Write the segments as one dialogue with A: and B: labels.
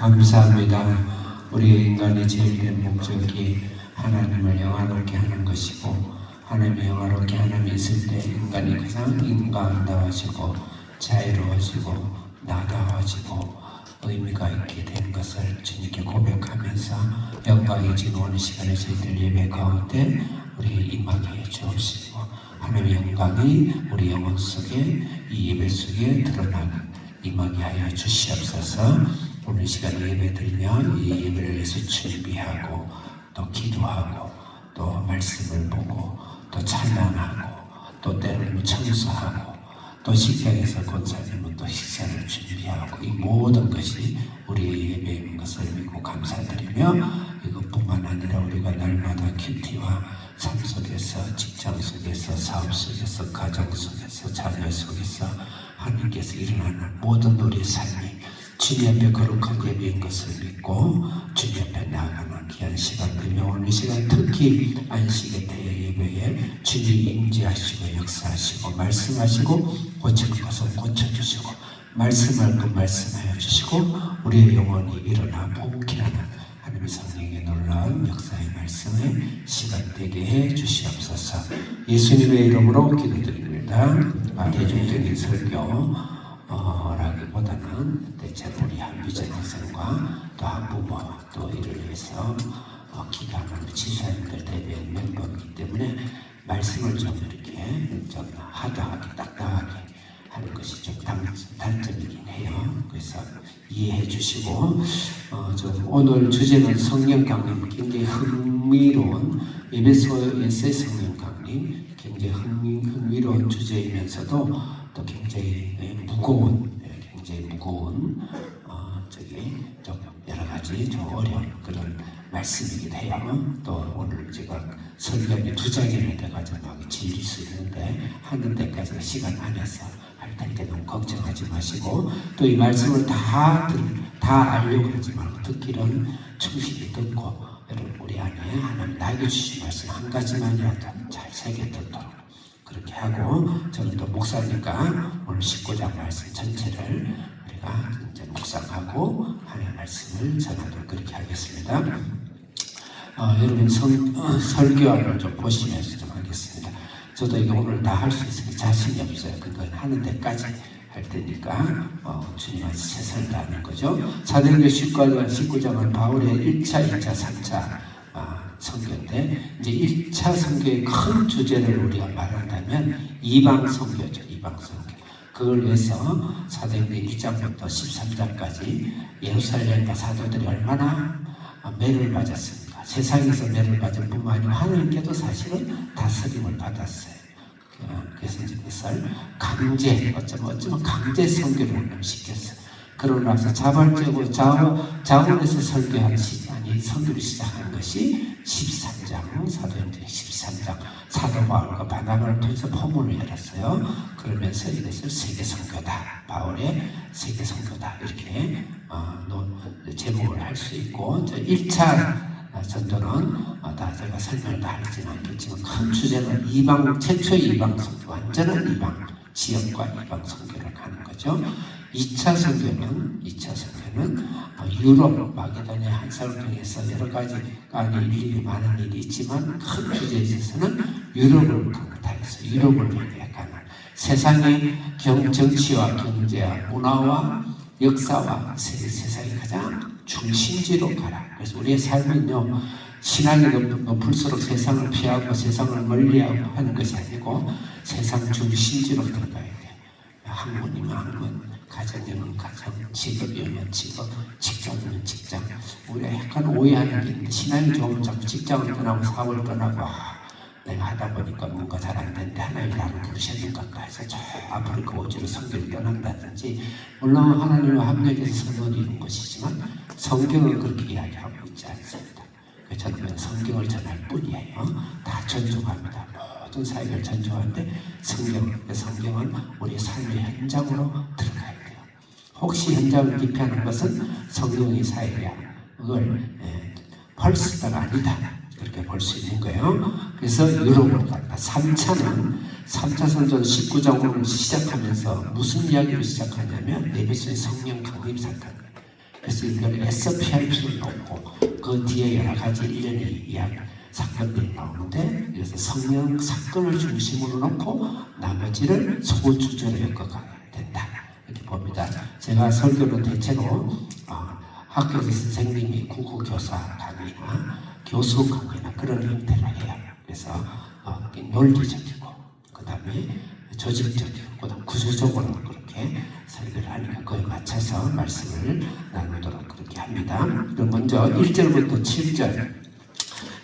A: 감사합니다. 우리 인간의 제일된 목적이 하나님을 영화롭게 하는 것이고, 하나님을 영화롭게 하나님이 있을 때 인간이 가장 인간다워지고 자유로워지고 나다워지고 의미가 있게 된 것을 주님께 고백하면서 영광이 지금 오는 시간에 저희들 예배 가운데 우리 임하게 해 주옵시고, 하나님의 영광이 우리 영혼 속에 이 예배 속에 드러나게 임하게 하여 주시옵소서. 오늘 시간에 예배 드리면 이 예배를 위해서 준비하고 또 기도하고 또 말씀을 보고 또 찬양하고 또 때로는 청소하고 또 식당에서 권사님은 또 식사를 준비하고 이 모든 것이 우리의 예배인 것을 믿고 감사드리며, 이것뿐만 아니라 우리가 날마다 큐티와 삶 속에서, 직장 속에서, 사업 속에서, 가정 속에서, 자녀 속에서 하나님께서 일어나는 모든 우리의 삶이 주님 앞에 거룩한 예배인 것을 믿고 주님 앞에 나아가는 귀한 시간 되며, 오늘 시간 특히 안식의 대회 예배에 주님이 임재하시고 역사하시고 말씀하시고 고칠 것은 고쳐주시고 말씀할 것 말씀하여 주시고 우리의 영혼이 일어나 복귀하는 하나님의 성령의 놀라운 역사의 말씀에 시간 되게 해 주시옵소서. 예수님의 이름으로 기도드립니다. 대중적인 설교 라기보다는 대체로 우리 한비전 학생과 또 한부모 또 이를 위해서 기도하는 지사님들 대회 멤버이기 때문에 말씀을 좀 이렇게 좀 하다하게 딱딱하게 하는 것이 좀 단점이긴 해요. 그래서 이해해 주시고, 오늘 주제는 성령 강림, 굉장히 흥미로운 예배소에서의 성령 강림, 굉장히 흥미로운 주제이면서도 또 굉장히 무거운 좀 여러 가지 좀 어려운 그런 말씀이기도 해요. 또 오늘 제가 설교가 2장이나 돼가지고 막 질릴 수 있는데 하는 데까지 시간 안에서 할 테니까 너무 걱정하지 마시고, 또 이 말씀을 다 알려고 하지 말고 듣기는 충실히 듣고, 여러분 우리 안에 하나님 나에게 주신 말씀 한 가지만이라도 잘 새겨 듣도록 그렇게 하고, 저는 또 목사니까 오늘 19장 말씀 전체를 우리가 이제 묵상하고 하나님의 말씀을 전하도록 그렇게 하겠습니다. 여러분 설교안을 좀 보시면서 좀 하겠습니다. 저도 이거 오늘 다 할 수 있으니 자신이 없어요. 그건 하는 데까지 할 테니까 주님한테 최선을 다하는 거죠. 사도행전 19장은 바울의 1차, 2차, 3차 선교인데, 이제 1차 선교의 큰 주제를 우리가 말한다면 이방 선교죠. 이방 선교. 그걸 위해서 사도행전 1장부터 13장까지 예루살렘과 사도들이 얼마나 매를 맞았습니까? 세상에서 매를 맞을 뿐만 아니라 하나님께도 사실은 다스림을 받았어요. 그래서 이제 그것을 어쩌면 강제 선교를 시켰어요. 그러고 나서 자발적으로 자원에서 선교를 시작한 것이 13장, 사도행전 13장, 사도 바울과 바나바를 통해서 포문을 열었어요. 그러면서 이것을 세계 선교다, 바울의 세계 선교다, 이렇게 제목을 할 수 있고, 1차 전도는 제가 설명을 다 하지는 않겠지만 큰 주제는 최초의 이방 선교, 완전한 이방 지역과 이방 선교를 가는 거죠. 2차 선교는 유럽 마게도니아 한사를 통해서 여러 가지 일일이 많은 일이 있지만 큰 주제에 있어서는 유럽을 강타해서 유럽을 가는 세상의 정치와 경제와 문화와 역사와 세상의 가장 중심지로 가라. 그래서 우리의 삶은요, 신앙이 높을수록 세상을 피하고 세상을 멀리하고 하는 것이 아니고 세상 중심지로 들어가야 돼요. 학문이면 학문, 가정이면 가정, 직업이면 직업, 직장이면 직장. 우리가 약간 오해하는 게 있는데, 신앙이 좋으면 자꾸 직장을 떠나고 사업을 떠나고 내가 하다 보니까 뭔가 잘 안 되는데 하나님이 나를 부르셨는 것까 해서 저 아프리카 오지로 선교를 떠난다든지, 물론 하나님과 합력해서 선교를 이룬 것이지만 성경은 그렇게 이야기하고 있지 않습니다. 저는 성경을 전할 뿐이에요. 다 존중합니다. 모든 사역을 존중하는데 성경은 우리의 삶의 현장으로 들어가야 돼요. 혹시 현장을 기피하는 것은 성경의 사역이야, 그걸 펄스다가 아니다, 그렇게 볼 수 있는 거예요. 그래서 유럽으로 갔다. 3차 선전 19장으로 시작하면서 무슨 이야기를 시작하냐면 에베소의 성령 강림 사건. 그래서 이걸 애써 피할 필요는 없고 그 뒤에 여러 가지 일련의 이야기 사건들이 나오는데 그래서 성령 사건을 중심으로 놓고 나머지를 소주제로 엮어가야 된다 이렇게 봅니다. 제가 설교는 대체로 학교에서 선생님이 국어교사 강의나 교수 강의나 그런 형태로 해요. 그래서 논리적이고 그 다음에 조직적이고 그 다음 구조적으로 그렇게 설교를 하니까 그에 맞춰서 말씀을 나누도록 그렇게 합니다. 그럼 먼저 1절부터 7절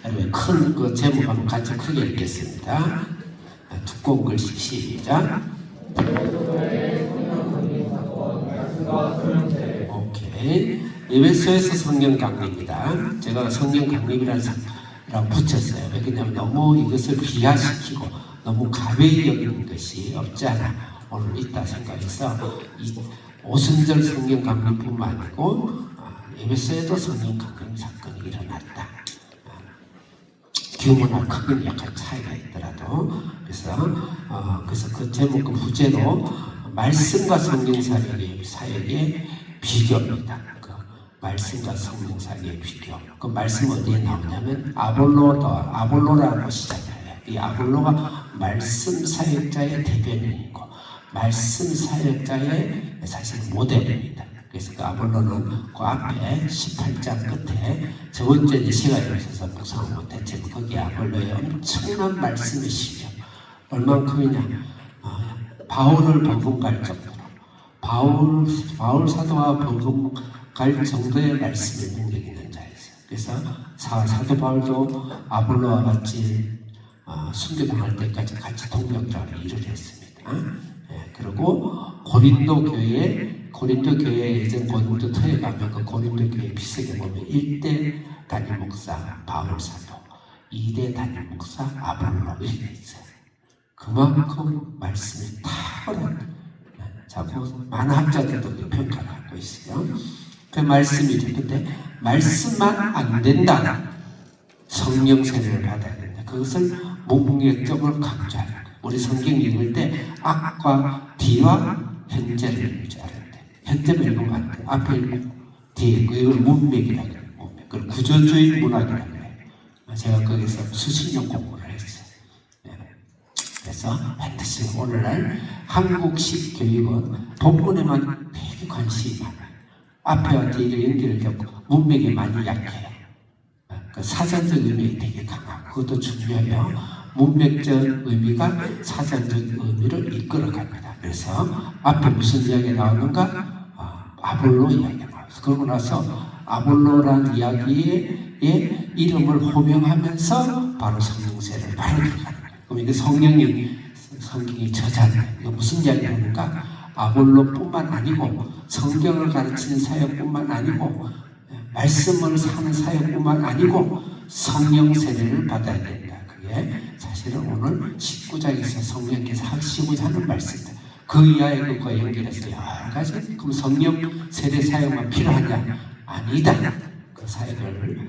A: 여러분 큰 그 제목 한번 같이 크게 읽겠습니다. 두꺼운 글씨 시작. 오케이. 에베소에서 성령 강림입니다. 제가 성령 강림이라고 붙였어요. 왜냐하면 너무 이것을 비하시키고 너무 가벼이 여기는 것이 없지 않아 오늘 있다 생각해서 이 오순절 성령 강림뿐만 아니고 에베소에도 성령 강림 사건이 일어났다. 규모나 크기는 약간 차이가 있더라도 그래서 그 제목 그 부제로 말씀과 성령 사역의 비교입니다. 그 말씀과 성령 사역의 비교. 그 말씀 어디에 나오냐면 아볼로라고 시작해요. 이 아볼로가 말씀 사역자의 대변인이고 말씀 사역자의 사실 모델입니다. 그래서 그 아볼로는 그 앞에 18장 끝에 저 번째 시간이 없어서 묵상을 못했지만 거기 아볼로의 엄청난 말씀의 실력 얼만큼이냐 바울을 버금갈 정도로 바울 사도와 버금갈 정도의 말씀의 능력이 있는 자였어요. 그래서 사도 바울도 아볼로와 같이 순교당할 때까지 같이 동력자로 일을 했습니다. 그리고 고린도 교회 예전 고린도 터에 가면 그 고린도 교회 비석에 보면 1대 단임 목사 바울 사도, 2대 단임 목사 아볼로 이렇게 있어요. 그만큼 말씀이 탁월한 자꾸 많은 학자들도 그 평가를 하고 있어요. 그 말씀이죠. 근데 말씀만 안 된다. 성령 세례를 받아야 된다. 그것을 목적으로 강조하는 거예요. 우리 성경 읽을 때 앞과 뒤와 현재를 읽을 줄 알아야 돼. 현재를 읽으면 안 돼. 앞에 읽고 뒤에 읽고 이걸 문맥이라고 해요. 문맥. 그걸 구조주의 문학이라고 해요. 제가 거기서 수십 년 공부를 했어요. 그래서 반드시 오늘날 한국식 교육은 본문에만 되게 관심이 많아요. 앞에와 뒤를 연결되고 문맥이 많이 약해요. 그 사전적 의미가 되게 강하고 그것도 중요해요. 문맥적 의미가 사전적 의미를 이끌어갑니다. 그래서 앞에 무슨 이야기가 나오는가? 아볼로 이야기가 나와요. 그러고 나서 아볼로라는 이야기의 이름을 호명하면서 바로 성령세를 바로 들어가는 거예요. 그럼 이게 성경이 저자예요. 이거 무슨 이야기를 하는가? 아볼로뿐만 아니고 성경을 가르치는 사역뿐만 아니고 말씀을 사는 사역뿐만 아니고 성령 세례를 받아야 된다. 그게 사실은 오늘 19장에서 성령께서 하시고자 하는 말씀입니다. 그 이하에 그것과 연결해서 여러 가지 그럼 성령 세례 사역만 필요하냐? 아니다. 그 사역을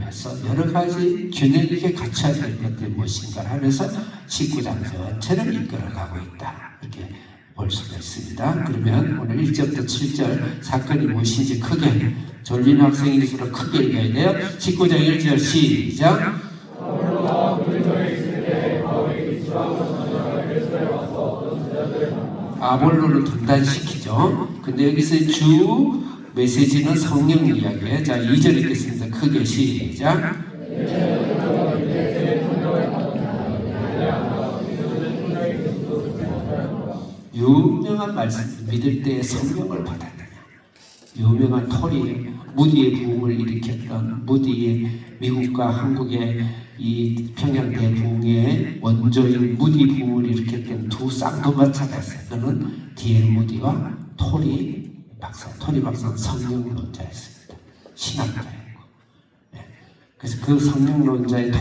A: 해서 여러 가지 균형 있게 갖춰야 될 것들이 무엇인가 하면서 19장 전체를 이끌어가고 있다. 이렇게 볼 수가 있습니다. 그러면 오늘 1절부터 7절 사건이 무엇인지 크게 졸린 학생일수록 크게 읽어야 돼요. 19장 1절 시작. 아볼로를 분단시키죠. 근데 여기서 주 메시지는 성령 이야기예요. 자, 2절 읽겠습니다. 크게 시작. 유명한 말씀, 믿을 때 성령을 받았느냐. 유명한 토리, 무디의 부흥을 일으켰던 무디의 미국과 한국의 이 평양 대부흥의 원조인 무디 부흥을 일으켰던 두 쌍두마차가 있어요. 그는 D.L. 무디와 토리 박사는 성령론자였습니다. 신학자였고. 그래서 그 성령론자의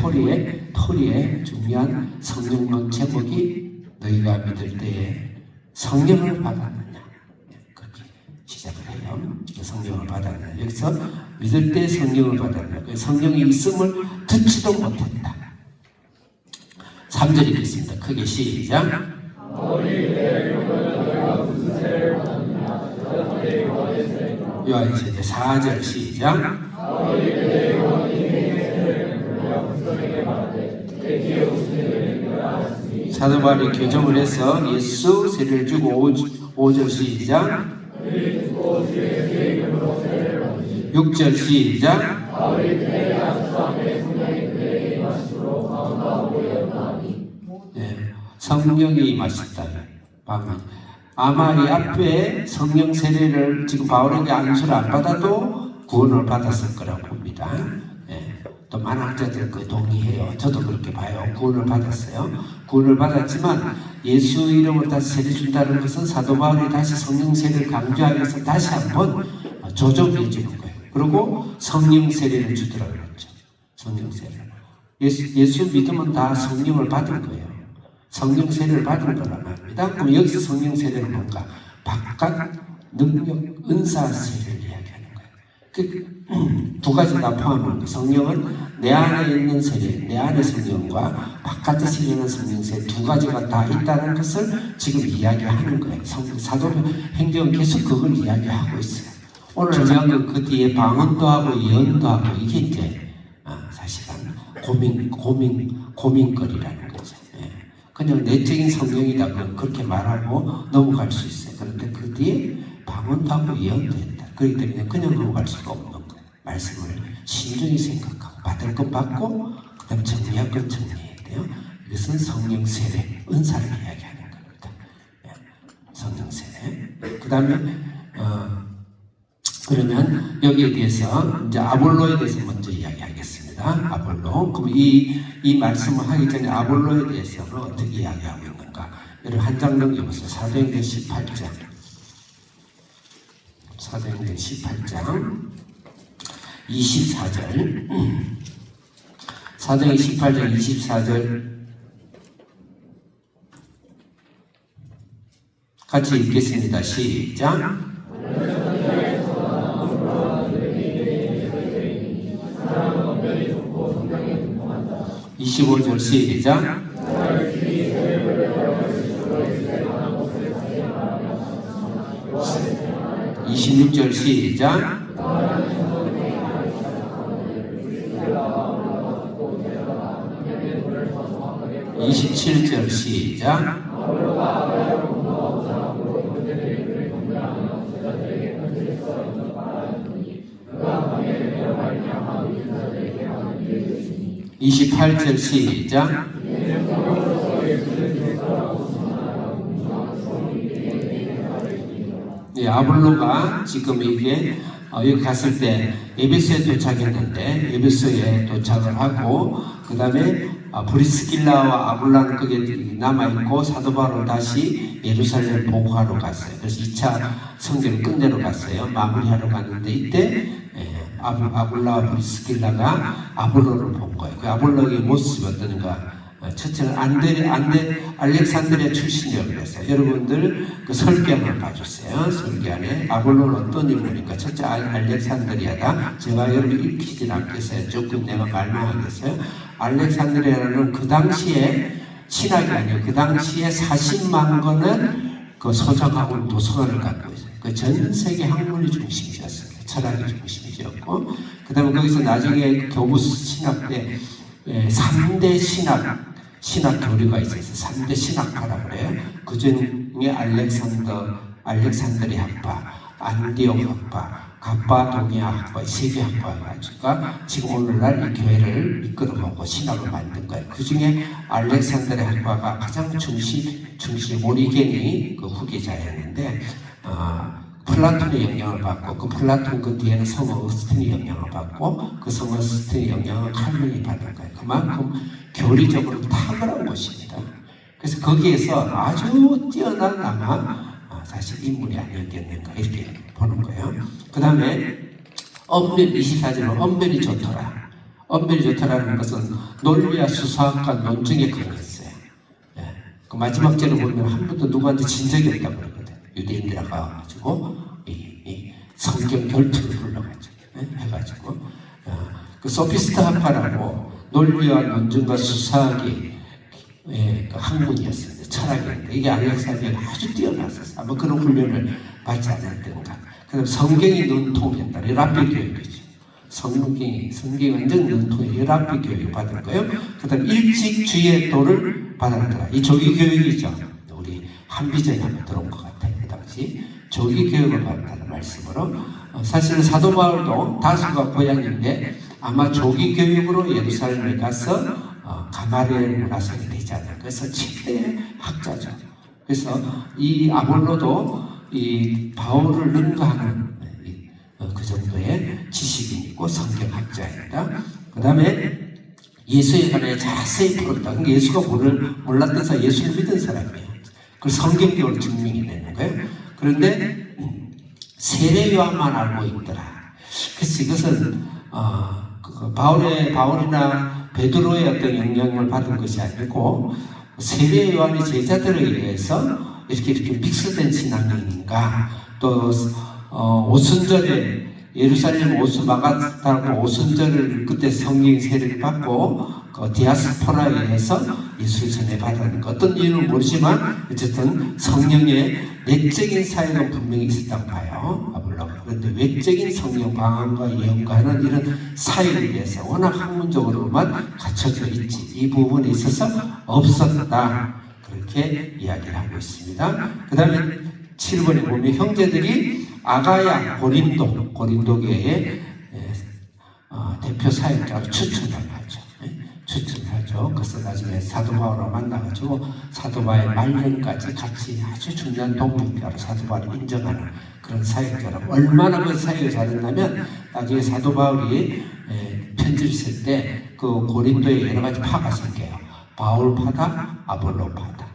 A: 토리의 중요한 성령론 제목이 너희가 믿을 때에 성령을 받았느냐. 그렇게 시작을 해요. 성령을 받았느냐. 여기서 믿을 때 성령을 받았느냐. 성령이 있음을 듣지도 못했다. 3절 읽겠습니다. 크게 시작. 요한일서 4절 시작. 사도 바울이 교정을 해서 예수 세례를 주고 5절 시작. 6절 시작. 성령이 임하셨다. 아마 이 앞에 성령 세례를 지금 바울에게 안수를 안 받아도 구원을 받았을 거라고 봅니다. 또 많은 학자들 그 동의해요. 저도 그렇게 봐요. 구원을 받았어요. 구원을 받았지만 예수 이름으로 다시 세례 준다는 것은 사도 바울이 다시 성령 세례를 강조하기 위해서 다시 한번 조정해 주는 거예요. 그리고 성령 세례를 주더라고 그랬죠. 성령 세례. 예수 믿으면 다 성령을 받은 거예요. 성령 세례를 받은 거란 말입니다. 그럼 여기서 성령 세례는 뭔가? 바깥 능력, 은사 세례를 이야기하는 거예요. 그 두 가지 다 포함하는 거예요. 성령은 내 안에 있는 세례, 내 안의 성령과 바깥에서 일어나는 성령 세례 두 가지가 다 있다는 것을 지금 이야기하는 거예요. 사도행전은 계속 그걸 이야기하고 있어요. 오늘 중요한 그 뒤에 방언도 하고 예언도 하고 이게 이제 사실은 고민거리라는 거죠. 그냥 내적인 성령이다 그렇게 말하고 넘어갈 수 있어요. 그런데 그 뒤에 방언도 하고 예언도 했다. 그렇기 때문에 그냥 넘어갈 수가 없는 거예요. 말씀을 신중히 생각하고 받을 것 받고 그 다음 정리할 것 정리해야 돼요. 이것은 성령 세례, 은사를 이야기하는 겁니다. 성령 세례. 그 다음에 그러면 여기에 대해서 이제 아볼로에 대해서 먼저 이야기하겠습니다. 아볼로. 그럼 이 말씀을 하기 전에 아볼로에 대해서는 어떻게 이야기하고 있는가? 여러분 한 장 넘겨보세요. 사도행전 18장. 사도행전 18장 24절. 사도행전 18장 24절 같이 읽겠습니다. 시작. 25절 시작. 26절 시작. 27절 시작. 28절 시작. 아볼로가 지금 이게 여기 갔을 때 에베소에 도착했는데 에베소에 도착을 하고 그 다음에 브리스길라와 아볼라는 그게 남아있고 사도 바울은 다시 예루살렘 보고하러 갔어요. 그래서 2차 성전을 끝내러 갔어요. 마무리하러 갔는데 이때 아볼라와 브리스길라가 아볼로를 본 거예요. 그 아볼로의 모습이 어떤가? 첫째는 알렉산드리아 출신이라고 그랬어요. 여러분들 그 설계안을 봐주세요. 설계안에 아볼로는 어떤 인물입니까? 첫째 알렉산드리아다. 제가 여러분 읽히진 않겠어요. 조금 내가 말망하겠어요. 알렉산드리아는 그 당시에 신학이 아니에요. 그 당시에 40만 권을 그 소장하고 도서관을 갖고 있어요. 그 전 세계 학문의 중심이었어요. 철학의 중심이었고, 그 다음에 거기서 나중에 교부 신학 때 3대 신학 교류가 있어서 3대 신학파라고 그래요. 그 중에 알렉산드리 학파, 안디옥 학파, 갑바도기아 학파, 세계 학파가 지금 오늘날 이 교회를 이끌어가고 신학을 만든 거예요. 그 중에 알렉산드리 학파가 가장 중심 오리겐이 그 후계자였는데, 플라톤의 영향을 받고 그 플라톤 그 뒤에는 성 어거스틴의 영향을 받고 그 성 어거스틴의 영향을 칼빈이 받은 거예요. 그만큼 교리적으로 탁월한 곳입니다. 그래서 거기에서 아주 뛰어난 아마 사실 인물이 아니었겠는가 이렇게 보는 거예요. 그 다음에 엄별 24절은 엄별이 좋더라. 엄별이 좋더라는 것은 논리와 수사학과 논증에 강했어요. 그 마지막 절을 보면 한 번도 누구한테 진 적이 없다고 그러거든요. 유대인들하고 가가지고 이 성경 결투를 불러가지고 해가지고 그 소피스트 학파라고 논리와 논증과 수사학이 그 학문이었어요. 철학이었는데 이게 알렉산드리아가 아주 뛰어났었어요. 아마 그런 훈련을 받지 않았던가. 그다음 성경이 눈통이었다. 랍비 교육이죠. 성경이 완전 눈통이 랍비 교육 받은 거예요. 그다음 일찍 주의 도를 받았더라. 이 조기 교육이죠. 우리 한비전에 한번 들어온 것 같아요. 그 당시 조기 교육을 받았다는 말씀으로 사실은 사도 바울도 다수가 고향인데 아마 조기 교육으로 예루살렘에 가서 가마리엘 문화생이 되지 않을까. 그래서 7대 학자죠. 그래서 이 아볼로도 이 바울을 능가하는 그 정도의 지식이 있고 성경학자입니다. 그 다음에 예수에 관해 자세히 풀었다. 그러니까 예수가 몰랐던 예수를 믿은 사람이에요. 그걸 성경적으로 증명이 되는 거예요. 그런데 세례 요한만 알고 있더라. 그래서 이것은 바울이나 베드로의 어떤 영향을 받은 것이 아니고 세례 요한의 제자들에 의해서 이렇게 믹스된 신앙인가. 또 오순절에 예루살렘 마가다라고 오순절을 그때 성령 세례를 받고 디아스포라에 의해서 예수를 전해받은 어떤 이유는 모르지만 어쨌든 성령의 내적인 사역은 분명히 있었다고 봐요. 아볼로가. 그런데 외적인 성령 방언과 예언과는 이런 사역에 대해서 워낙 학문적으로만 갖춰져 있지 이 부분에 있어서 없었다. 그렇게 이야기를 하고 있습니다. 그 다음에 7번에 보면 형제들이 아가야 고린도 교회의 대표 사역자로 추천을 하죠. 추천하죠. 그래서 나중에 사도 바울을 만나가지고 사도 바울의 말년까지 같이 아주 중요한 동역자로 사도 바울을 인정하는 그런 사역자라고. 얼마나 그 사역을 잘했냐면 나중에 사도 바울이 편지를 쓸 때 그 고린도에 여러 가지 파가 생겨요. 바울 파다, 아볼로 파다,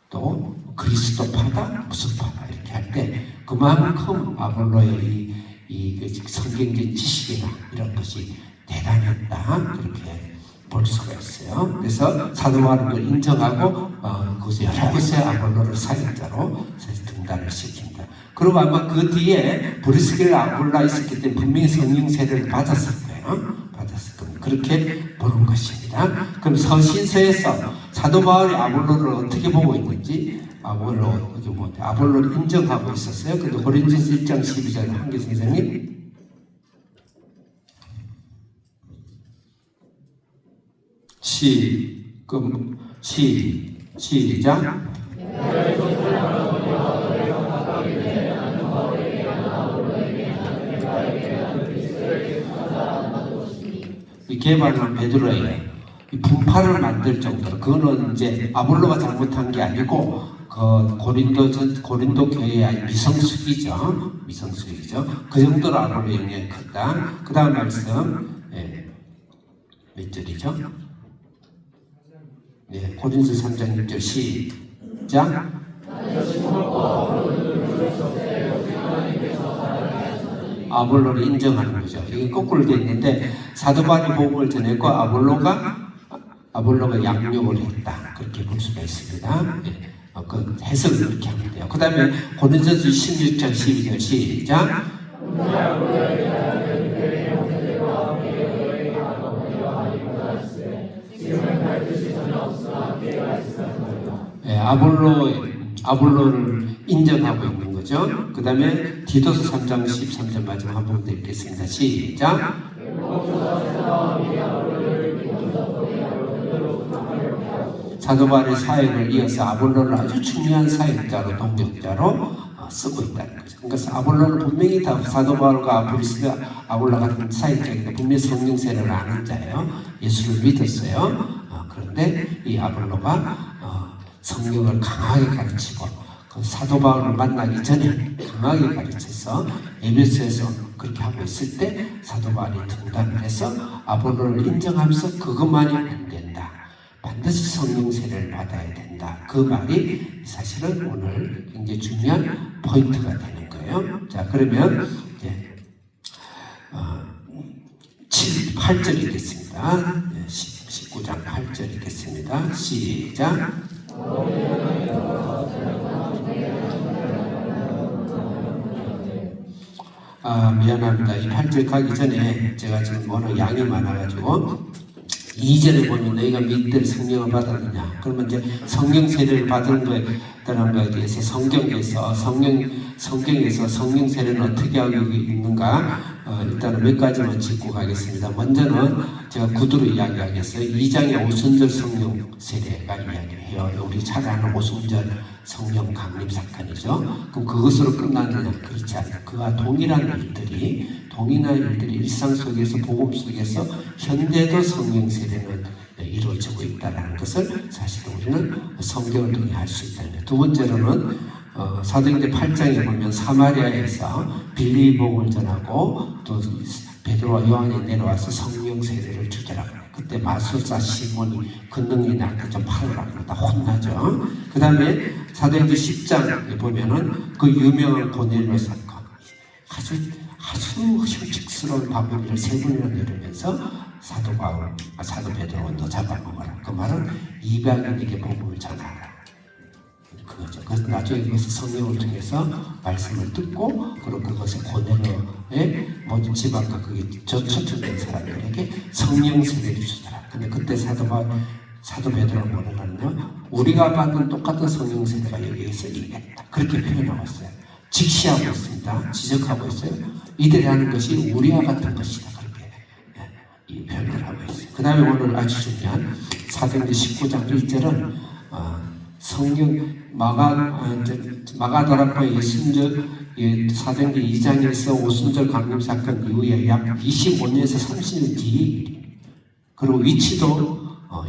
A: 또 그리스도 파다, 무슨 파다 이렇게 할 때 그만큼 아볼로의 이 성경적 지식이나 이런 것이 대단했다 그렇게 볼 수가 있어요. 그래서 사도 바울을 인정하고 그것을 여러 곳에 아볼로를 사역자로 등단을 시킵니다. 그리고 아마 그 뒤에 브리스길라 아볼라 있었기 때문에 분명히 성령 세례를 받았을 거예요. 그렇게 보는 것입니다. 그럼 서신서에서 사도 바울이 아볼로를 어떻게 보고 있는지 아볼로를 인정하고 있었어요. 근데 고린도서 1장 12절 한계 선생님 시작. 이 개발은 베드로예요. 이 분파를 만들 정도로 그거는 이제 아볼로가 잘못한 게 아니고 그 고린도 교회의 미성숙이죠. 그 정도로 아볼로 영향이 컸다. 그 다음 말씀 몇 절이죠? 고린도 3장 6절 시작. 아볼로를 인정하는 거죠. 이게 거꾸로 되어 있는데 사도 바울이 복음을 전했고 아볼로가 양육을 했다. 그렇게 볼 수가 있습니다. 그 해석을 그렇게 하면 돼요. 그 다음에 고린도서 16장 12절 시작. 아볼로를 인정하고 있는 거죠. 그 다음에 디도서 3장 13절 마지막 한 번 더 읽겠습니다. 시작. 사도 바울의 사역을 이어서 아볼로를 아주 중요한 사역자로 동역자로 쓰고 있다는 거죠. 그러니까 아볼로는 분명히 다 사도 바울과 아볼로 같은 사역자인데 분명히 성령 세례를 아는 자예요. 예수를 믿었어요. 그런데 이 아볼로가 성경을 강하게 가르치고 그 사도 바울을 만나기 전에 강하게 가르쳐서 에베소에서 그렇게 하고 있을 때 사도 바울이 등단을 해서 아볼로를 인정하면서 그것만이 안 된다. 반드시 성령 세례를 받아야 된다. 그 말이 사실은 오늘 굉장히 중요한 포인트가 되는 거예요. 자, 그러면 이제 8절 읽겠습니다. 19장 8절 읽겠습니다. 시작. 미안합니다. 이 8절 가기 전에 제가 지금 워낙 양이 많아가지고 2절에 보면 너희가 믿들 성령을 받았느냐. 그러면 이제 성령 세례를 받은 거에 대해서 성경에서 성령 세례는 어떻게 하고 있는가 일단은 몇 가지만 짚고 가겠습니다. 먼저는 제가 구두로 이야기하겠어요. 2장의 오순절 성령 세례가 이야기해요. 우리 잘 아는 오순절 성령 강림 사건이죠. 그럼 그것으로 끝나느냐? 그렇지 않아요. 그와 동일한 일들이 일상 속에서 복음 속에서 현대도 성령 세례는 이루어지고 있다는 것을 사실 우리는 성경을 통해 알 수 있다는 거예요. 두 번째로는 사도행전 8장에 보면 사마리아에서 빌립이 복음을 전하고 또 베드로와 요한이 내려와서 성령 세례를 주더라고요. 그때 마술사 시몬이 근능이 나한테 좀 팔으라고 다 혼나죠. 그 다음에 사도행전 10장에 보면은 그 유명한 고넬료 사건, 아주 흉측스러운 바구니를 3번이나 내리면서 사도 베드로가 너 잡아먹어라. 그 말은 이방인에게 복음을 전하라. 그거죠. 그래서 나중에 그것을 성령을 통해서 말씀을 듣고 그리고 그것을 고넬료의 모든 지방과 그게 초청된 사람들에게 성령 세례를 주더라. 근데 그때 사도 베드로가 뭐라고 하냐면 우리가 받은 똑같은 성령 세례가 여기에서 있겠다. 그렇게 표현하고 있어요. 직시하고 있습니다. 지적하고 있어요. 이들이 하는 것이 우리와 같은 것이다. 그렇게 이 표현을 하고 있어요. 그 다음에 오늘 아주 중요한 사도행전 19장 1절은 성령 마가다락과 예순절 사도행전 2장에서 오순절 강림 사건 이후에 약 25년에서 30년 뒤의 일이에요. 그리고 위치도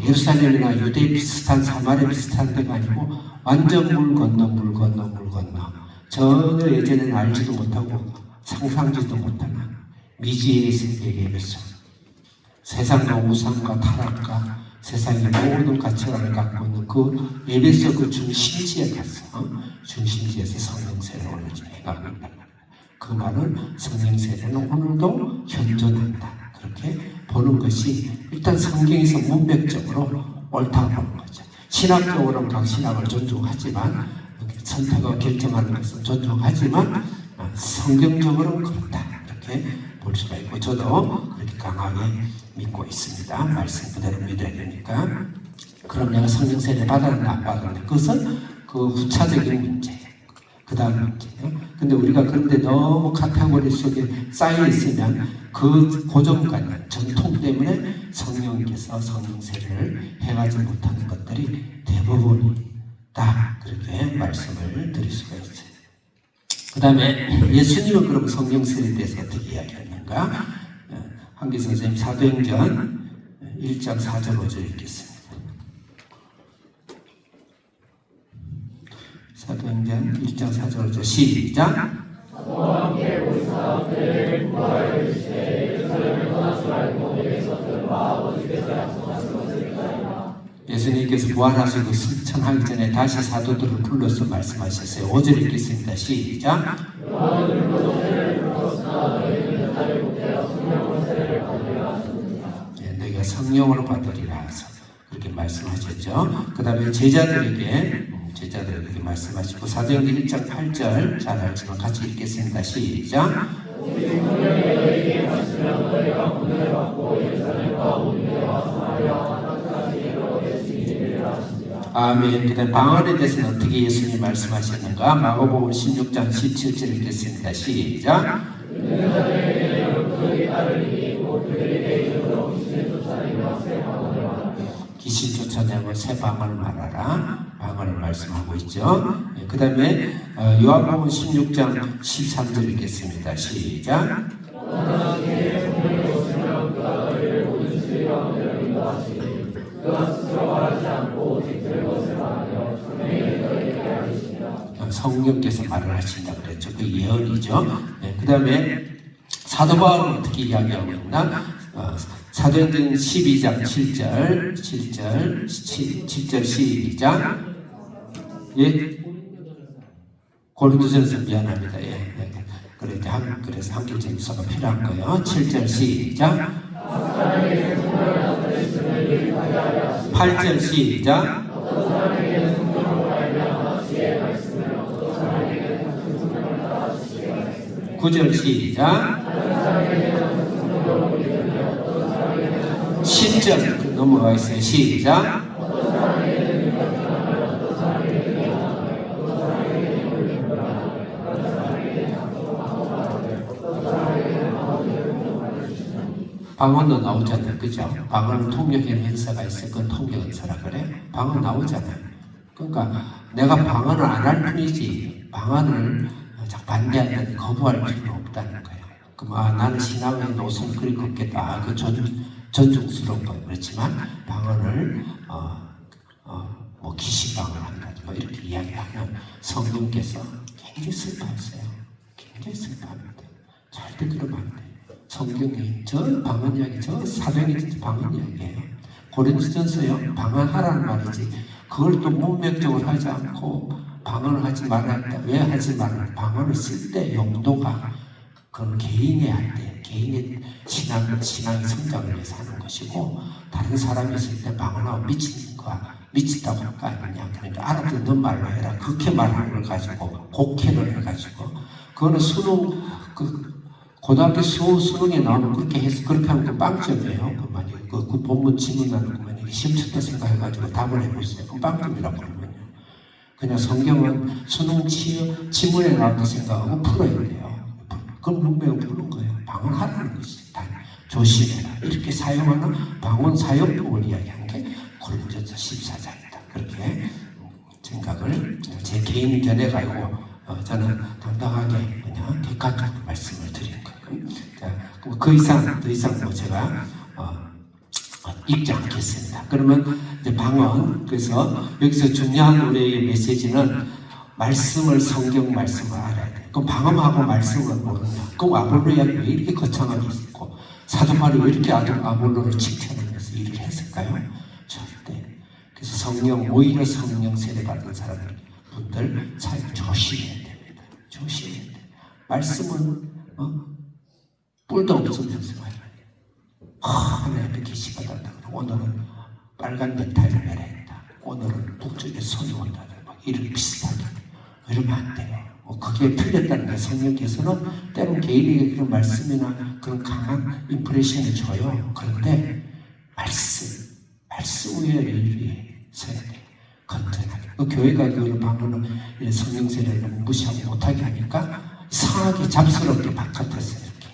A: 예루살렘이나 유대 비슷한 사마리아 비슷한 데가 아니고 완전 물 건너 전혀 예전에는 알지도 못하고 상상지도 못하는 미지의 세계에서 세상과 우상과 타락과 세상의 모든 가치관을 갖고 있는 그 에베소 그 중심지에 갔어. 중심지에서 성령세례를 올려주고 있다. 그 말은 성령세례는 오늘도 현존한다. 그렇게 보는 것이 일단 성경에서 문맥적으로 옳다고 보는 거죠. 신학적으로는 각 신학을 존중하지만 선택과 결정하는 것은 존중하지만 성경적으로는 그렇다. 이렇게 볼 수가 있고 저도 그렇게 강하게 믿고 있습니다. 말씀 그대로 믿어야 되니까. 그럼 내가 성령 세례 받았나 안 받았나? 그것은 그 후차적인 문제예요. 그 다음 문제예요. 근데 우리가 그런데 너무 카테고리 속에 쌓여 있으면 그 고정관념, 전통 때문에 성령께서 성령 세례를 해가지 못하는 것들이 대부분이다. 그렇게 말씀을 드릴 수가 있어요. 그 다음에 예수님은 그럼 성령 세례에 대해서 어떻게 이야기하는가? 한기 선생님 사도행전 1장 4절 5절 읽겠습니다. 사도행전 1장 4절 5절 시작. 예수님께서 부활하시고 승천하기 전에 다시 사도들을 불러서 말씀하셨어요. 5절 읽겠습니다. 시작. 너희가 성령으로 받으리라 해서 그렇게 말씀하셨죠. 그 다음에 제자들에게 말씀하시고 사도행전 1장 8절 잘 알지만 같이 읽겠습니다. 시작. 아멘. 그 다음 방언에 대해서는 어떻게 예수님이 말씀하셨는가? 마가복음 16장 17절 읽겠습니다. 시작. 귀신 쫓아내고 새 방언을 말하라. 방언을 말씀하고 있죠. 그 다음에 요한복음 16장 13절 읽겠습니다. 시작. 성령께서 말을 하신다 그랬죠. 그 예언이죠. 그 다음에 사도 바울은 어떻게 이야기하고 있나? 사도행전 12장 7절 시작. 예? 고린도전서 미안합니다. 예. 그래서 한길 점수가 필요한 거예요. 7절 시작. 8절 시작. 9절 시작. 10절 넘어가겠어요. 시작. 방언도 나오잖아요. 그죠? 방언을 통역하는 은사가 있어요. 그건 통역 은사라 그래. 방언 나오잖아요. 그러니까 내가 방언을 안 할 뿐이지 방언을 반대한다든지 거부할 필요는 없다는 거예요. 그럼 나는 신앙의 노선을 그리 걷겠다. 그 존중스러운 거예요. 그렇지만 방언을 뭐 기시방을 한다든지 뭐 이렇게 이야기하면 성령께서 굉장히 슬퍼하세요. 굉장히 슬퍼합니다. 절대 그러면 안 돼요. 성경이 저 방언 이야기, 저 사도행전 진짜 방언 이야기예요. 고린도전서요 방언하라는 말이지 그걸 또 문맥적으로 하지 않고 방언을 하지 말아야 한다. 왜 하지 말아야 방언을 쓸 때 용도가 그건 개인이 할 때 개인의 신앙의 성장을 위해서 하는 것이고 다른 사람이 있을 때 방언하고 미친다고 할 거 아니냐. 그러니까 알아듣는 말로 해라. 그렇게 말하는 걸 가지고 곡해를 해가지고 그거는 수능 고등학교 수능에 나오면 그렇게 해서 그렇게 하면 그 빵점이에요. 그 본문 지문하는 거 만약에 시험 쳤다 생각해가지고 답을 해보세요. 그 빵점이라고 그러면요. 그냥 성경은 수능 지문에 나왔다 생각하고 풀어야 돼요. 그건 문맥을 푸는 거예요. 방언하라는 것이 단 조심해라. 이렇게 사용하는 방언 사용법을 이야기한 게 고린도전서 14장이다. 그렇게 생각을 제 개인 견해 가지고 저는 당당하게 그냥 객관적으로 말씀을 드린 거예요. 자, 더 이상 뭐 제가 읽지 않겠습니다. 그러면 이제 방언, 그래서 여기서 중요한 우리의 메시지는 말씀을 성경 말씀을 알아야 돼. 그럼 방언하고 말씀을 모르냐? 그럼 아볼로 이야기 왜 이렇게 거창하게 있고 사도 바울이 왜 이렇게 아볼로를 칭찬하면서 일을 했을까요? 절대. 그래서 오히려 성령 세례 받은 사람들 사역 조심해야 됩니다. 조심해야 돼. 말씀은 뿔도 없으면서 하나님 앞에 계시받았다. 오늘은 빨간 넥타이를 매라 했다. 오늘은 북쪽에 손이 온다. 이런 비슷하게 이러면 안 돼요. 그게 틀렸다는 거예요. 성령께서는 때론 개인에게 그런 말씀이나 그런 강한 임프레션을 줘요. 그런데 말씀 위에 일이 서야 돼요. 건전하게. 교회가 그 방언을 성령 세례를 무시하고 못하게 하니까 이상하게 잡스럽게 바깥에서 이렇게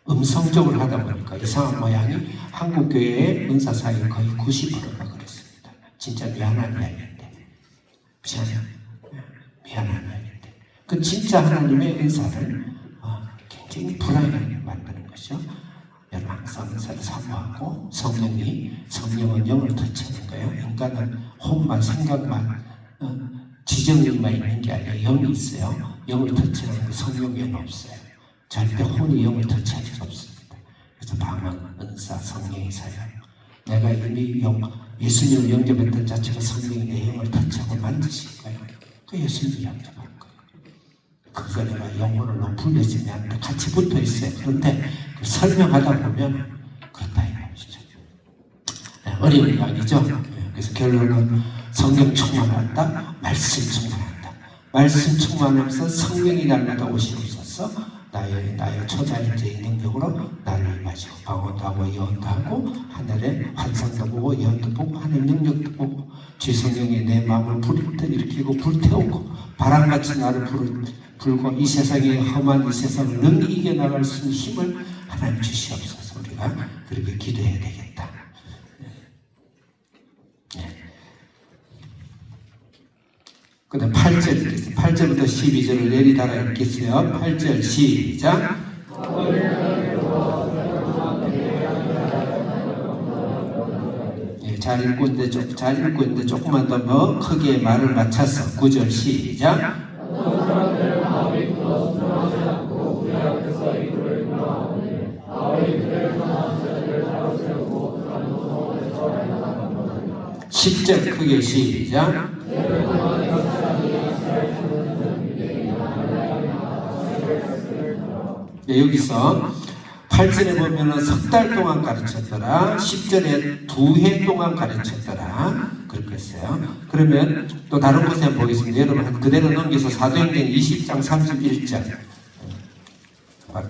A: 음성적으로 하다 보니까 이상한 모양이 한국 교회의 은사 사이의 거의 90%가 그랬습니다. 진짜 미안한 이야기인데, 미안한 이야기인데, 그 진짜 하나님의 은사를 굉장히 불안하게 만드는 것이죠. 여러분 항상 은사를 사모하고 성령은 영을 터치하는 거예요. 인간은 혼만 생각만 지정의만 있는 게 아니라 영이 있어요. 영을 터치하는 그 성령에는 없어요. 절대 혼이 영을 터치할 수 없습니다. 그래서 방언, 은사, 성령의 사역. 내가 이미 예수님을 영접했던 자체가 성령이 내 영을 터치하고 만드실 거예요. 그 예수님을 영접한 거예요. 그거 내가 영혼을 높은 예수님한테 같이 붙어 있어요. 그런데 그 설명하다 보면 그렇다 이거죠. 어려운 이야기죠. 그래서 결론은 성령 충만한다, 말씀 충만한다. 말씀 충만하면서 성령이 날마다 오시옵소서. 나의 초자연적인 능력으로 나를 임하시고 방언도 하고 예언도 하고 하늘의 환상도 보고 예언도 보고 하늘 능력도 보고 죄성령이 내 마음을 일으키고 불태우고 바람같이 나를 불고 이 세상의 험한 이 세상을 능히 이겨나갈 수 있는 힘을 하나님 주시옵소서. 우리가 그렇게 기도해야 되겠다. 그 다음 8절 읽겠습니다. 8절부터 12절을 내리다가 읽겠어요. 8절 시작. 잘 읽고 있는데 조금만 더 크게 말을 맞춰서 9절 시작. (10절) 크게 시작. 여기서 8절에 보면은 석 달 동안 가르쳤더라. 10절에 2해 동안 가르쳤더라. 그렇게 했어요. 그러면 또 다른 곳에 한번 보겠습니다. 여러분 그대로 넘겨서 사도행전 20장 31절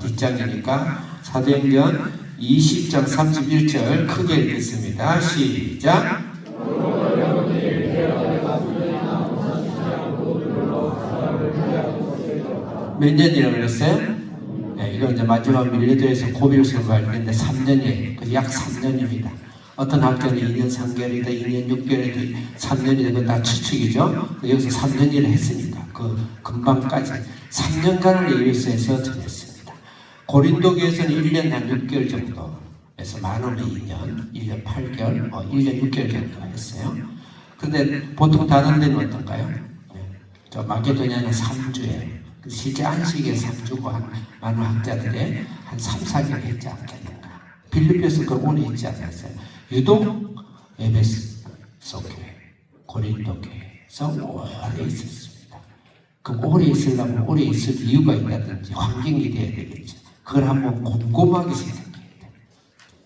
A: 뒷장이니까 사도행전 20장 31절 크게 읽겠습니다. 시작. 몇 년이라고 그랬어요? 네, 이거 이제 마지막 밀레도에서 고비를 선고할 때인데 3년이에요. 약 3년입니다. 어떤 학자는 2년 3개월이다, 2년 6개월이다, 3년이다, 그건 다 추측이죠. 여기서 3년이라 했으니까 그 금방까지 3년간을 예배소에서 지냈습니다. 고린도교에서는 1년 한 6개월 정도 해서 많으면 2년, 1년 8개월, 1년 6개월 정도 했어요. 근데 보통 다른 데는 어떤가요? 저 마게도냐는 3주예요. 실제 안식에 3주고 많은 학자들이 한 3, 4개월 했지 않겠는가. 빌립보에서 그 오래 있지 않았어요. 유독 에베소 교회, 고린도 교회에서 오래 있었습니다. 그럼 오래 있으려면 오래 있을 이유가 있다든지 환경이 돼야 되겠죠. 그걸 한번 곰곰하게 생각해야 돼요.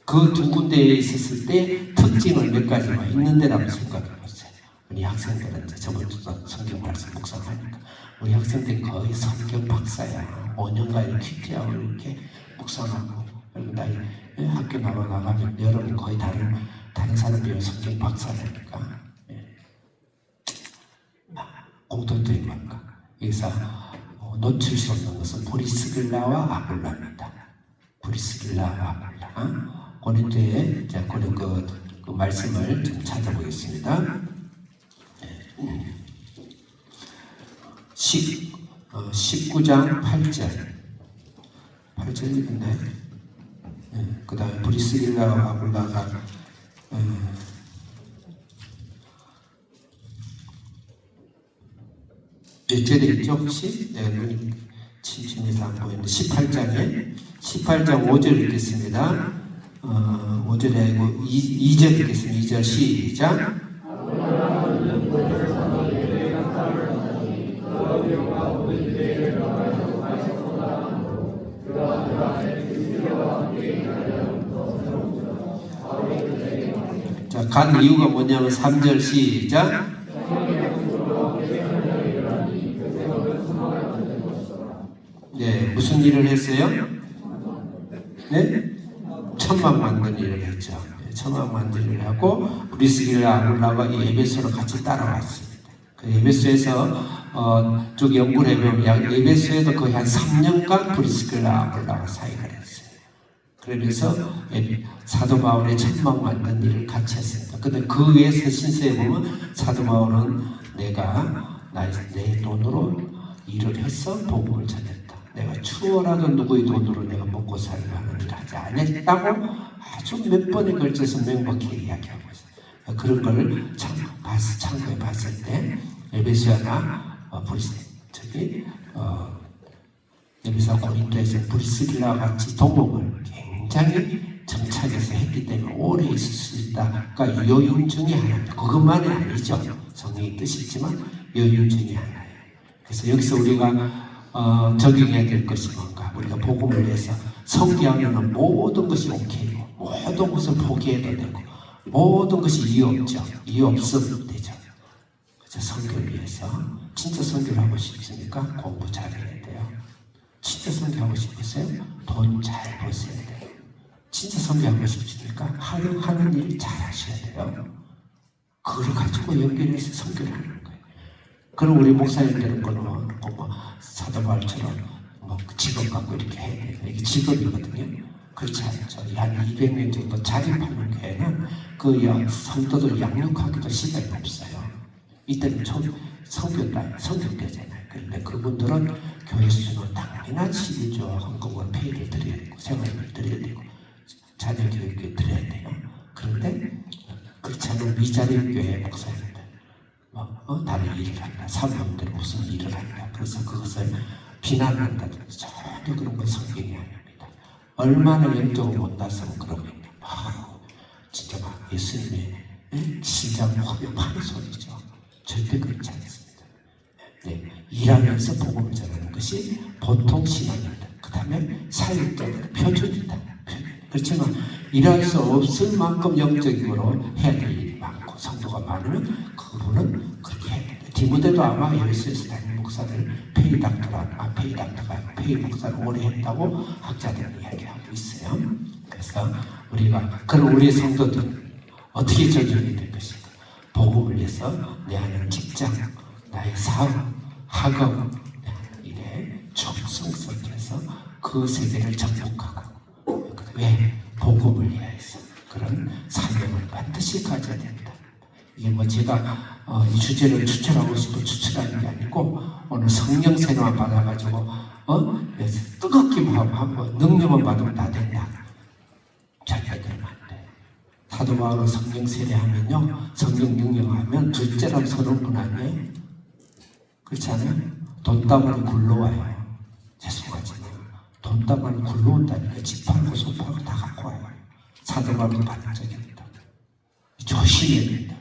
A: 그 두 군데에 있었을 때 특징을 몇 가지만 있는데라고 생각해 보세요. 우리 학생들은 저번주도 성경 말씀 묵상하니까 우리 학생들이 거의 성경 박사야. 5년간 퀴즈하고 이렇게 묵상하고 여러분 학교 나가면 여러분 거의 다른 사람들이 성경 박사라니까. 공통점이 뭔가 여기서 놓칠 수 없는 것은 브리스길라와 아굴라입니다. 브리스길라와 아굴라. 고린도에 그 말씀을 좀 찾아보겠습니다. 19장 8절 8절인데 그 다음에 브리스길라와 아굴라가 몇 절에 있죠 혹시? 내가 눈이 침침해서 안 보이는데 18장 5절 읽겠습니다. 5절이 아니고 2절 읽겠습니다. 2절 시작. 자, 간 이유가 뭐냐면 3절 시작. 네, 무슨 일을 했어요? 네? 천막 만든 일을 했죠. 천막 만든 일을 하고 브리스길라 아굴라가 이 에베소로 같이 따라왔습니다. 그 에베소에서 쪽 연구를 해보면 에베소에도 거의 한 3년간 브리스길라 아굴라가 사역을 했어요. 그러면서 사도 바울의 천막 만든 일을 같이 했습니다. 근데 그 외에 서신서에 보면 사도 바울은 내가 내 돈으로 일을 해서 복음을 전했다. 내가 추월하던 누구의 돈으로 내가 먹고 살고 하는 일을 하지 않았다고 아주 몇 번에 걸쳐서 명확히 이야기하고 있어요. 그런 걸 참고해 봤을 때 에베소나 에베소 고린도에서 브리스길라와 같이 동목을 굉장히 정착해서 했기 때문에 오래 있을 수 있다가 요인 중에 하나입니다. 그것만이 아니죠. 성령의 뜻이지만 요인 중에 하나예요. 그래서 여기서 우리가 적용해야 될 것이 뭔가 우리가 복음을 위해서 성기하면 모든 것이 오케이고 모든 것을 포기해도 되고 모든 것이 이유 없죠. 이유 없으면 되죠. 그래서 성교를 위해서 진짜 성교를 하고 싶습니까? 공부 잘해야 돼요. 진짜 성교하고 싶으세요? 돈 잘 버셔야 돼요. 진짜 성교하고 싶습니까? 하는 일 잘 하셔야 돼요. 그걸 가지고 연결해서 성교를 하는 거예요. 그럼 우리 목사님들은 뭐 사도 바울처럼 직업 갖고 이렇게 해야 돼요. 이게 직업이거든요. 그렇지 않죠. 한 200명 정도 자립하는 교회는 그 성도들 양육하기도 시간이 없어요. 이때는 성교되잖아요. 그런데 그분들은 교회 수준은 당연한 11조와 헌금과 페이를 드려야 되고 생활비를 드려야 되고 자녀 교육에 드려야 돼요. 그런데 그렇지 않은 미자립 교회 목사님들 다른 일을 한다. 사모님들 무슨 일을 한다. 그래서 그것을 비난한다든지 전혀 그런 건 성경이 아닙니다. 얼마나 영적으로 못났으면 그런 겁니다. 진짜 막 예수님의 신장 허며 파는 소리죠. 절대 그렇지 않습니다. 네, 일하면서 복음을 전하는 것이 보통 신앙입니다. 그 다음에 사역자들의 표준이다. 그렇지만 일할 수 없을 만큼 영적으로 해야 될 일이 많고 성도가 많으면 그분은 그렇게 해야 됩니다. 디모데도 아마 에베소에서 다니는 목사들 페이 목사를 오래 했다고 학자들은 이야기하고 있어요. 그래서 그래서 그런 우리의 성도들 어떻게 적용이 될 것인가? 복음을 위해서 내 하는 직장, 나의 사업, 학업, 내 하는 일에 정성스럽게해서 그 세계를 정복하고 왜? 복음을 위해서 그런 사명을 반드시 가져야 된다. 이게 뭐 제가 이 주제를 추천하고 싶고 추천하는 게 아니고 오늘 성령 세례만 받아가지고 뜨겁기만 하고 능력만 받으면 다 된다. 절대 그러면 안 돼. 사도 바울은 성령 세례하면요, 성령 능력하면 둘째랑 서러운 분 아니에요? 그렇지 않아요? 돈다발이 굴러와요. 죄송하지만 돈다발이 굴러온다니까 집 팔고 손 팔고 다 갖고 와요. 사도 바울이 받은 적이 없다. 조심해야 된다.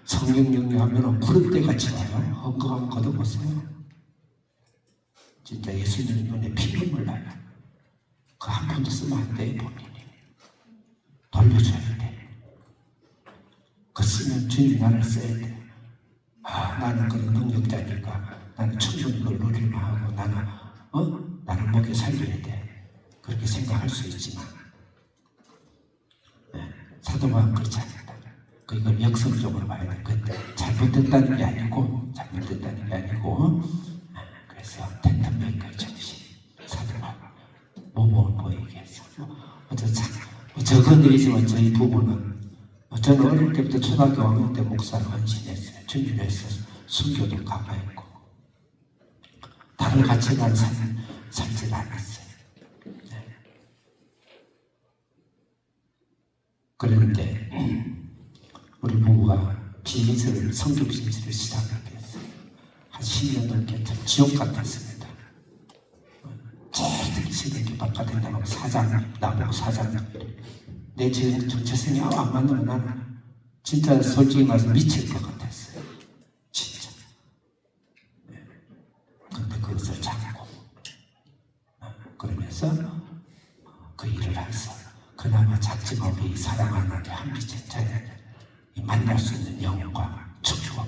A: 성령 능력하면 구름대같이 와요. 엉거하면 걷어보세요. 진짜 예수님 눈에 피눈물 나요. 그 한 푼도 쓰면 안 돼요. 본인이 돌려줘야 돼. 그 쓰면 주님 나를 써야 돼. 나는 그런 능력자니까 나는 충분히 그걸 누릴만 하고 나는 먹여 살려야 돼. 그렇게 생각할 수 있지만 사도 바울은 그렇지 않다. 이걸 역설적으로 봐야 돼. 그때 잘못됐다는 게 아니고 그래서 텐트메이커의 정신 사도 바울 모범을 보이게 해서 적은 일이지만 저희 부부는 저는 어릴 때부터 초등학교 5학년 때 목사를 헌신했어요. 준비해서 순교도 가봐했고 다른 가치관 살지 않았어요. 그런데 우리 부부가 성교 비즈니스를 시작하게 했어요. 한 10년 넘게 지옥 같았습니다. 제일 듣기 싫은 게 바깥에 나가고 나보고 사장 내 정체성이 안 맞는 나는 진짜 솔직히 말해서 미칠 것 같았어요. 진짜. 근데 그것을 참고 그러면서 그 일을 해서 그나마 작지막이 사랑하는 한 미천자에 만날 수 있는 영과 축복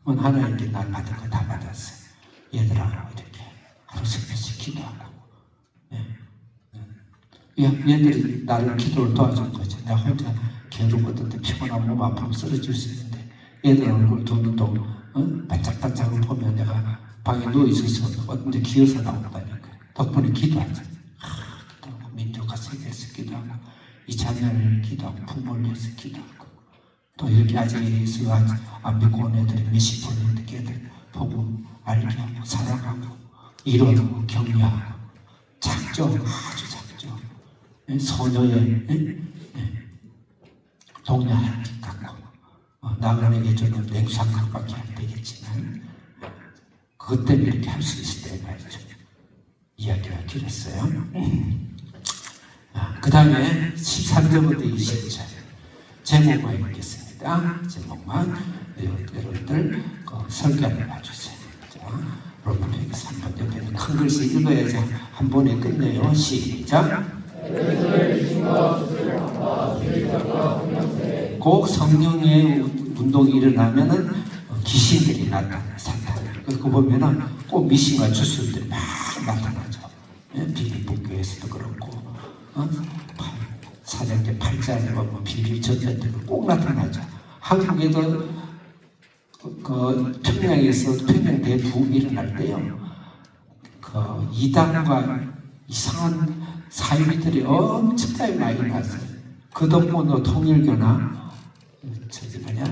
A: 하나님께 날 받은 거 다 받았어요. 얘들하고 이렇게 하루씩 몇씩 기도하고 얘들이 나를 기도를 도와준 거죠. 내가 혼자 게으르고 어떤 피곤한 몸 아프면 쓰러질 수 있는데 얘들 얼굴 두 눈도 반짝반짝을 보면 내가 방에 누워있어서 어떤데 기어서 나온다니까. 덕분에 기도하자. 기도하고 민족과 세계에서 기도하고 이 자녀를 기도하고 부모를 위해서 기도하고 또 이렇게 아직 예수 안 믿고 온 애들이 몇십 번 애들 보고 알게 하고 사랑하고 이뤄하고 격려하고 작죠. 아주 작죠. 소녀의 동료할 것 같고 나그네에게 주는 냉수 한 컵밖에 안 되겠지만 그것 때문에 이렇게 할 수 있을 때 말이죠. 이야기가 길었어요. 그 다음에 13절부터 20절 제목만 읽겠습니다. 제목만 여러분들 설교를 봐주세요. 자, 로마서 3번 옆에는 큰 글씨 읽어야지 한 번에 끝내요. 시작. 꼭 성령의 운동이 일어나면은 귀신들이 나타나요. 사탄. 그거 보면은 꼭 미신과 주술들이 막 나타나죠. 비비복교에서도 그렇고, 사장제 8장에 보면 비비전자들이 꼭 나타나죠. 한국에도 평양에서 평양 대부흥이 일어날 때요. 이단과 이상한 사유리들이 엄청나게 많이 났어요. 그 덕분으로 통일교나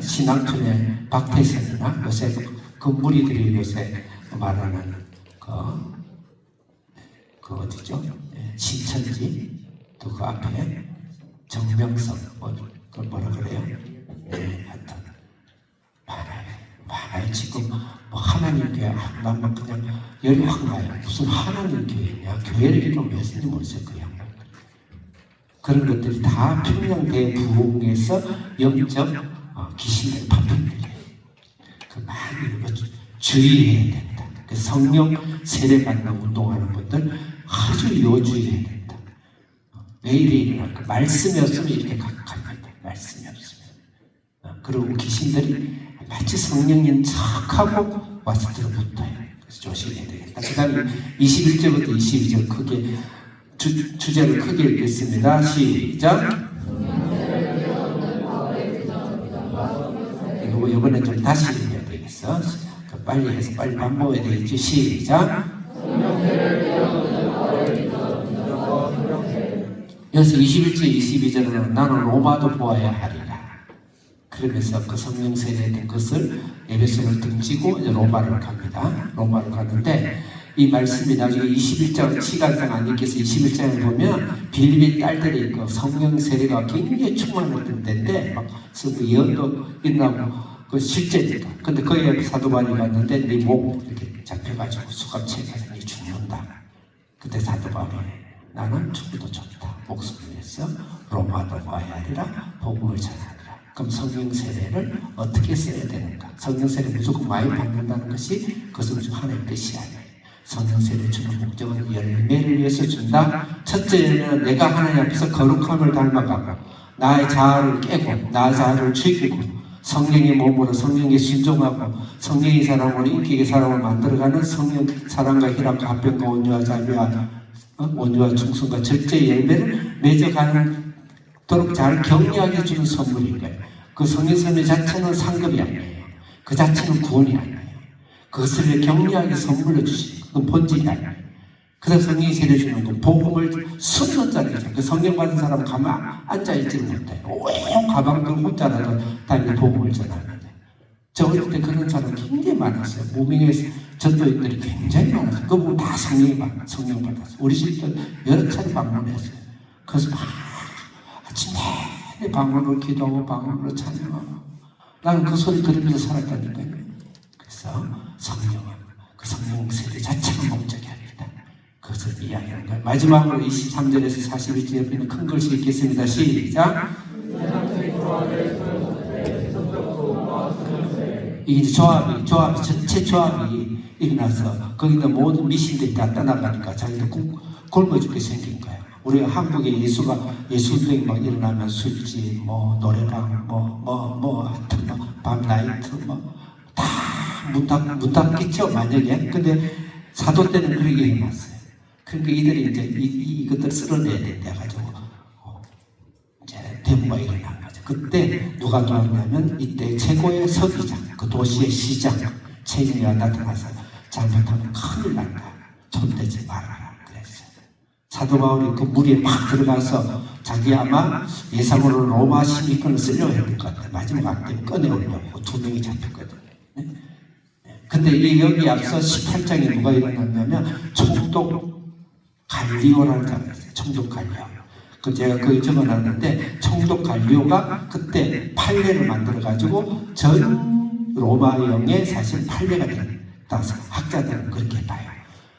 A: 신앙촌의 박태선이나 요새 그 무리들이 요새 말하는 어디죠? 신천지 또 그 앞에 정명성 그걸 뭐라 그래요? 하여튼 많아요. 지금 뭐 하나님 교회 한다면 그냥 열이 확 나요. 무슨 하나님 교회냐? 교회를 이름 왜 쓰는지 모르겠어요. 그 양반. 그런 것들이 다 평양 대부흥에서 영적 귀신의 파편들이에요. 그 많이 주의해야 된다. 그 성령 세례받는 운동하는 분들 아주 요주의해야 된다. 왜 이래 일어날까? 말씀이 없으면 이렇게 갑니다. 말씀이 없으면. 그리고 귀신들이 마치 성령인 척하고 와서 들어붙어요. 그래서 조심해야 되겠다. 그 다음에 21절부터 22절 크게 주제를 크게 읽겠습니다. 시작. 이번에 좀 다시 읽어야 되겠어. 빨리 해서 빨리 밥 먹어야 되겠지. 시작. 여기서 21절 22절은 나는 로마도 보아야 하리라. 그러면서 그 성령 세례된 것을 에베소를 등지고 이제 로마를 갑니다. 로마를 가는데 이 말씀이 나중에 21장 시간상 안 읽겠어. 21장을 보면 빌립의 딸들이 그 성령 세례가 굉장히 충만했던 때인데 막 예언도 일어나고 그 실제입니다. 근데 거기에 사도 바울이 갔는데 네 목 이렇게 잡혀가지고 수갑채에 가서 네 죽는다. 그때 사도 바울이 나는 죽기도 좋다. 목숨을 위해서 로마도 가야 하리라. 복음을 전하리라. 그럼 성령 세례를 어떻게 써야 되는가? 성령 세례 무조건 많이 받는다는 것이 그것은 하나님의 뜻이 아니에요. 성령 세례 주는 목적은 열매를 위해서 준다. 첫째는 내가 하나님 앞에서 거룩함을 닮아가고 나의 자아를 깨고 나의 자아를 죽이고 성령의 몸으로 성령에 순종하고 성령의 사람으로 인격의 사람을 만들어가는 성령 사랑과 희락과 합병과 온유와 자비와 온유와 충성과 절제의 열매를 맺어가는 도록 잘 격려하게 주는 선물인 거예요. 그 성령 선물 자체는 상급이 아니에요. 그 자체는 구원이 아니에요. 그것을 격려하게 선물로 주시는 건 그건 본질이 아니에요. 그래서 성령이 세례 주는 건 복음을 수년 짜리죠. 그 성령 받은 사람은 가만 앉아있지는 못해요. 왜 가방도 혼자라도 다니는 복음을 전하는데. 저 어릴 때 그런 사람 굉장히 많았어요. 무명의 전도인들이 굉장히 많았어요. 그거 보면 다 성령 받았어요. 우리 집도 여러 차례 방문했어요. 그래서 막 아침 내내 방문으로 기도하고 방문으로 찬양하고 나는 그 소리 들으면서 살았다니까요. 그래서 성령은 그 성령 세례 자체가 목적이 아닙니다. 그것을 이야기하는 거예요. 마지막으로 23절에서 41절 옆에 있는 큰 글씨 읽겠습니다. 시작. 이게 이제 조합이 전체 조합이 일어나서 거기다 모든 미신들이 다 떠나가니까 자기도 굶어 죽게 생긴 거예요. 우리가 한국에 예술들이 막 일어나면 술집, 노래방, 하여튼 밤나이트 다 문 닫겠죠 만약에. 근데 사도 때는 그렇게 일어났어요. 그러니까 이들이 이제 이것들 쓸어내야 된다 가지고 이제 데모가 일어난 거죠. 그때 누가 도왔냐면 이때 최고의 서기장, 그 도시의 시장 체인이가 나타나서 잘못하면 큰일 난다. 손대지 말아라 그랬어요. 사도 바울이 그 무리에 막 들어가서 자기 아마 예상으로 로마 시민권을 쓰려고 했을 것 같아요. 마지막 악 때 꺼내오려고 2명이 잡혔거든요. 네? 근데 여기 앞서 18장에 누가 일어났냐면 총독 갈리오라는 사람이 있어요. 총독 갈리오. 그 제가 거기 적어놨는데 총독 갈리오가 그때 판례를 만들어가지고 전 로마령에 사실 판례가 됐다. 학자들은 그렇게 봐요.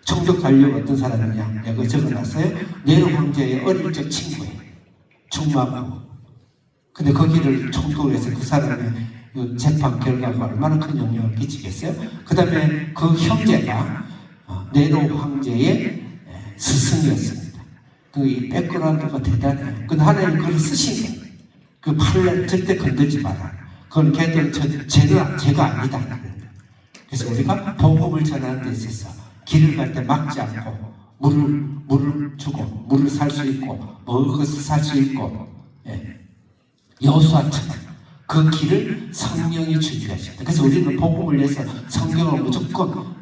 A: 총독 갈리오가 어떤 사람이냐? 내가 적어놨어요. 네로 황제의 어릴 적 친구예요. 중마고. 근데 거기를 총독에서 그 사람의 재판 결과가 얼마나 큰 영향을 끼치겠어요? 그 다음에 그 형제가 네로 황제의 스승이었습니다. 이 백그라운드가 대단해요. 근데 하나님 그걸 쓰신 거예요. 그 판례를 절대 건들지 마라. 그건 걔들 죄가 아니다. 그래서 우리가 복음을 전하는 데 있어서 길을 갈 때 막지 않고 물을 주고 물을 살 수 있고 먹을 것을 살 수 있고 여호수아처럼 그 길을 성령이 준비하셨다. 그래서 우리는 복음을 위해서 성경을 무조건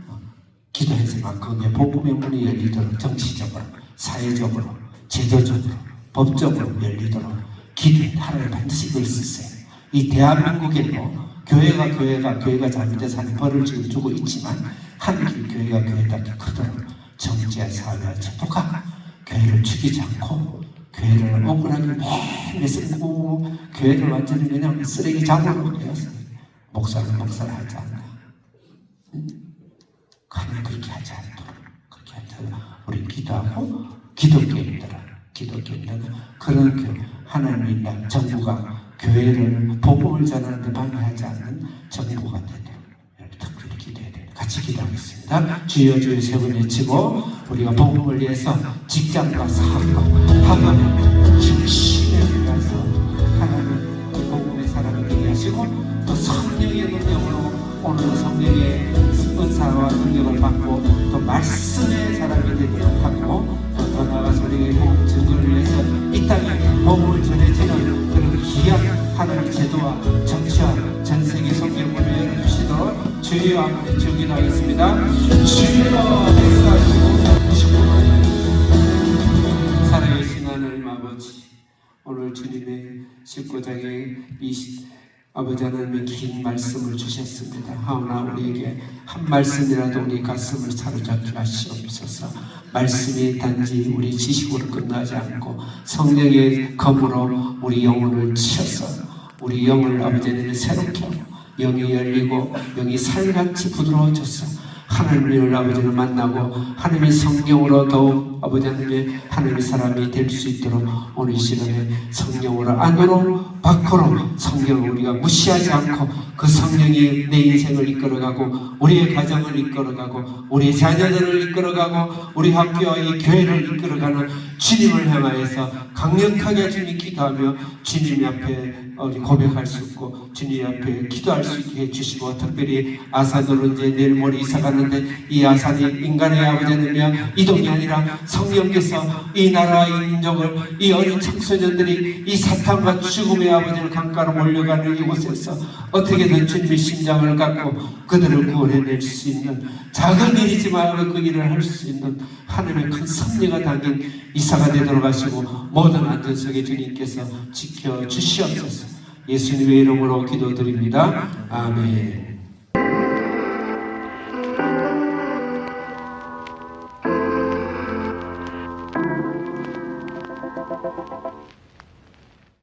A: 기도해서만 그게 복음의 문이 열리도록 정치적으로, 사회적으로, 제도적으로, 법적으로 열리도록 기도해. 하나님 반드시 그걸 쓰세요. 이 대한민국에도 교회가 잘못돼서 하는 벌을 지금 주고 있지만 하나님 교회가 교회답게 크도록 정치와 사회와 제도가 교회를 죽이지 않고 교회를 억울하게 매일 쓰고 교회를 완전히 그냥 쓰레기 잡으러 되었어요. 목사는 목사를 하지 않나. 하나님 그렇게 하지 않도록 우리 기도하고 기독교인들은 그런 교회 하나님이나 정부가 교회를 복음을 전하는 데 방해하지 않는 정부가 되도록 특별히 기도해야 됩니다. 같이 기도하겠습니다. 주여 주여 세 번 외치고 우리가 복음을 위해서 직장과 사업과 학원에 열심히 들어가서 하나님 복음의 사람이 되게 하시고 또 성령의 능력으로 오늘 성령의 은사와 능력을 받고 또 말씀의 사람이 되도록 하고 또 더 나아가서 우리의
B: 이 땅에 복음을 전해지는 그런 귀한 하나님의 제도와 정치와 전세계 성경문을 열어주시도록 주여 한번 기도하겠습니다. 주여 역사하시고 살아계신 하나님 아버지, 오늘 주님의 19장에 아버지 하나님의 긴 말씀을 주셨습니다. 하오나 우리에게 한 말씀이라도 우리 가슴을 사로잡게 하시옵소서. 말씀이 단지 우리 지식으로 끝나지 않고 성령의 검으로 우리 영혼을 치어서 우리 영을 아버지 하나님 새롭게 하고 영이 열리고 영이 살같이 부드러워져서 하나님을 아버지를 만나고 하나님의 성령으로 더욱 아버지 하나님의 사람이 될 수 있도록 오늘 이 시간에 성령으로 안으로 밖으로 성령을 우리가 무시하지 않고 그 성령이 내 인생을 이끌어가고 우리의 가정을 이끌어가고 우리의 자녀들을 이끌어가고 우리 학교와 이 교회를 이끌어가는 주님을 향하여서 강력하게 주님 기도하며 주님 앞에 우리 고백할 수 있고 주님 앞에 기도할 수 있게 해주시고, 특별히 아산으로 이제 내일 모레 이사 가는데 이 아산이 인간의 아버지이며 이동이 아니라 성령께서 이 나라와 이 민족을 이 어린 청소년들이 이 사탄과 죽음의 아버지를 강가로 몰려가는 이곳에서 어떻게든 주님의 심장을 갖고 그들을 구원해낼 수 있는 작은 일이지만 그 일을 할 수 있는 하나님의 큰 섭리가 담긴 이사가 되도록 하시고 모든 안전석에 주님께서 지켜주시옵소서. 예수님의 이름으로 기도드립니다. 아멘.